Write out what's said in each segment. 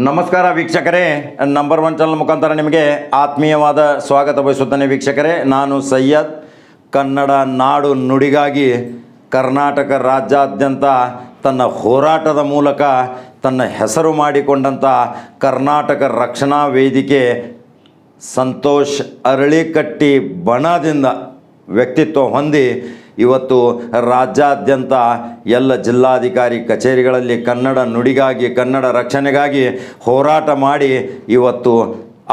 ನಮಸ್ಕಾರ ವೀಕ್ಷಕರೇ, number one channel ಮುಖಾಂತರ ನಿಮಗೆ ಆತ್ಮೀಯವಾದ ಸ್ವಾಗತ ಬಯಸುತ್ತೇನೆ. ವೀಕ್ಷಕರೇ, ನಾನು ಸೈಯದ್. ಕನ್ನಡ ನಾಡು ನುಡಿಗಾಗಿ ಕರ್ನಾಟಕ ರಾಜ್ಯಾದ್ಯಂತ ತನ್ನ ಹೋರಾಟದ ಮೂಲಕ ತನ್ನ ಹೆಸರು ಮಾಡಿಕೊಂಡಂಥ ಕರ್ನಾಟಕ ರಕ್ಷಣಾ ವೇದಿಕೆ ಸಂತೋಷ್ ಅರಳಿಕಟ್ಟಿ ಬಣದಿಂದ ವ್ಯಕ್ತಿತ್ವ ಹೊಂದಿ ಇವತ್ತು ರಾಜ್ಯಾದ್ಯಂತ ಎಲ್ಲ ಜಿಲ್ಲಾಧಿಕಾರಿ ಕಚೇರಿಗಳಲ್ಲಿ ಕನ್ನಡ ನುಡಿಗಾಗಿ ಕನ್ನಡ ರಕ್ಷಣೆಗಾಗಿ ಹೋರಾಟ ಮಾಡಿ ಇವತ್ತು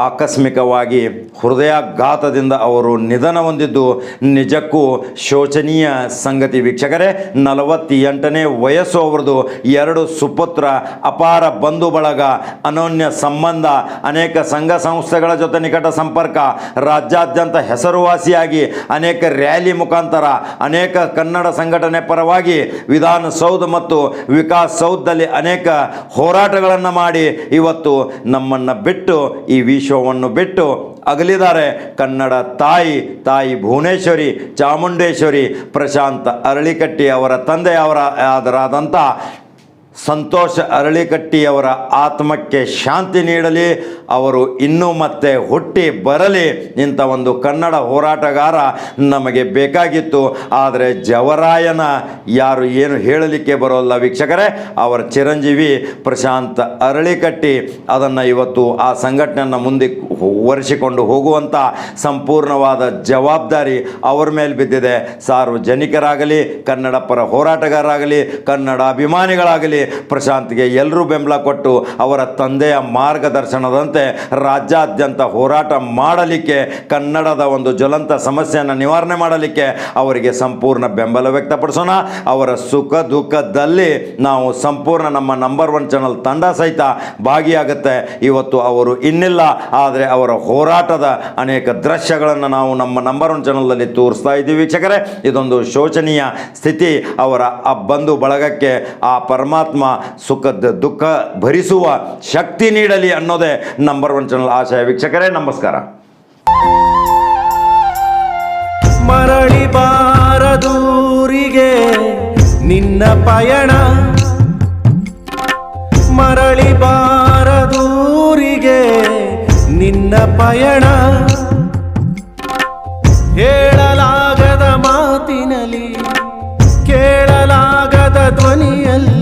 ಆಕಸ್ಮಿಕವಾಗಿ ಹೃದಯಾಘಾತದಿಂದ ಅವರು ನಿಧನ ಹೊಂದಿದ್ದು ನಿಜಕ್ಕೂ ಶೋಚನೀಯ ಸಂಗತಿ. ವೀಕ್ಷಕರೇ, 48ನೇ ವಯಸ್ಸು ಅವರದು. 2 ಸುಪುತ್ರ, ಅಪಾರ ಬಂಧು ಬಳಗ, ಅನನ್ಯ ಸಂಬಂಧ, ಅನೇಕ ಸಂಘ ಸಂಸ್ಥೆಗಳ ಜೊತೆ ನಿಕಟ ಸಂಪರ್ಕ, ರಾಜ್ಯಾದ್ಯಂತ ಹೆಸರುವಾಸಿಯಾಗಿ ಅನೇಕ ರ್ಯಾಲಿ ಮುಖಾಂತರ ಅನೇಕ ಕನ್ನಡ ಸಂಘಟನೆ ಪರವಾಗಿ ವಿಧಾನಸೌಧ ಮತ್ತು ವಿಕಾಸ್ ಸೌಧದಲ್ಲಿ ಅನೇಕ ಹೋರಾಟಗಳನ್ನು ಮಾಡಿ ಇವತ್ತು ನಮ್ಮನ್ನು ಬಿಟ್ಟು ಈ ವಿಶ್ವವನ್ನು ಬಿಟ್ಟು ಅಗಲಿದ್ದಾರೆ. ಕನ್ನಡ ತಾಯಿ ಭುವನೇಶ್ವರಿ, ಚಾಮುಂಡೇಶ್ವರಿ, ಪ್ರಶಾಂತ್ ಅರಳಿಕಟ್ಟಿ ಅವರ ತಂದೆಯವರಾದಂಥ ಸಂತೋಷ್ ಅರಳಿಕಟ್ಟಿಯವರ ಆತ್ಮಕ್ಕೆ ಶಾಂತಿ ನೀಡಲಿ. ಅವರು ಇನ್ನೂ ಮತ್ತೆ ಹುಟ್ಟಿ ಬರಲಿ. ಇಂಥ ಒಂದು ಕನ್ನಡ ಹೋರಾಟಗಾರ ನಮಗೆ ಬೇಕಾಗಿತ್ತು. ಆದರೆ ಜವರಾಯನ ಯಾರು ಏನು ಹೇಳಲಿಕ್ಕೆ ಬರೋಲ್ಲ ವೀಕ್ಷಕರೇ. ಅವರ ಚಿರಂಜೀವಿ ಪ್ರಶಾಂತ್ ಅರಳಿಕಟ್ಟಿ ಅದನ್ನು ಇವತ್ತು ಆ ಸಂಘಟನೆಯನ್ನು ಮುಂದೆ ಒರೆಸಿಕೊಂಡು ಹೋಗುವಂಥ ಸಂಪೂರ್ಣವಾದ ಜವಾಬ್ದಾರಿ ಅವರ ಮೇಲೆ ಬಿದ್ದಿದೆ. ಸಾರ್ವಜನಿಕರಾಗಲಿ, ಕನ್ನಡ ಪರ ಹೋರಾಟಗಾರರಾಗಲಿ, ಕನ್ನಡ ಅಭಿಮಾನಿಗಳಾಗಲಿ ಪ್ರಶಾಂತ್ಗೆ ಎಲ್ಲರೂ ಬೆಂಬಲ ಕೊಟ್ಟು ಅವರ ತಂದೆಯ ಮಾರ್ಗದರ್ಶನದಂತೆ ರಾಜ್ಯಾದ್ಯಂತ ಹೋರಾಟ ಮಾಡಲಿಕ್ಕೆ, ಕನ್ನಡದ ಒಂದು ಜ್ವಲಂತ ಸಮಸ್ಯೆಯನ್ನು ನಿವಾರಣೆ ಮಾಡಲಿಕ್ಕೆ ಅವರಿಗೆ ಸಂಪೂರ್ಣ ಬೆಂಬಲ ವ್ಯಕ್ತಪಡಿಸೋಣ. ಅವರ ಸುಖ ದುಃಖದಲ್ಲಿ ನಾವು ಸಂಪೂರ್ಣ ನಮ್ಮ ನಂಬರ್ ಒನ್ ಚಾನಲ್ ತಂಡ ಸಹಿತ ಭಾಗಿಯಾಗುತ್ತೆ. ಇವತ್ತು ಅವರು ಇನ್ನಿಲ್ಲ, ಆದರೆ ಅವರ ಹೋರಾಟದ ಅನೇಕ ದೃಶ್ಯಗಳನ್ನು ನಾವು ನಮ್ಮ ನಂಬರ್ ಒನ್ ಚಾನಲ್ನಲ್ಲಿ ತೋರಿಸ್ತಾ ಇದ್ದೀವಿ ವೀಕ್ಷಕರೇ. ಇದೊಂದು ಶೋಚನೀಯ ಸ್ಥಿತಿ. ಅವರ ಆ ಬಂಧು ಬಳಗಕ್ಕೆ ಆ ಪರಮಾತ್ಮ ಸುಖದ ದುಃಖ ಭರಿಸುವ ಶಕ್ತಿ ನೀಡಲಿ ಅನ್ನೋದೇ ನಂಬರ್ ಒನ್ ಚಾನಲ್ ಆಶಯ ವೀಕ್ಷಕರೇ. ನಮಸ್ಕಾರ. ಮರಳಿ ಬಾರದೂರಿಗೆ ನಿನ್ನ ಪಯಣ, ಮರಳಿ ಬಾರದೂರಿಗೆ ನಿನ್ನ ಪಯಣ, ಹೇಳಲಾಗದ ಮಾತಿನಲ್ಲಿ ಕೇಳಲಾಗದ ಧ್ವನಿಯಲ್ಲಿ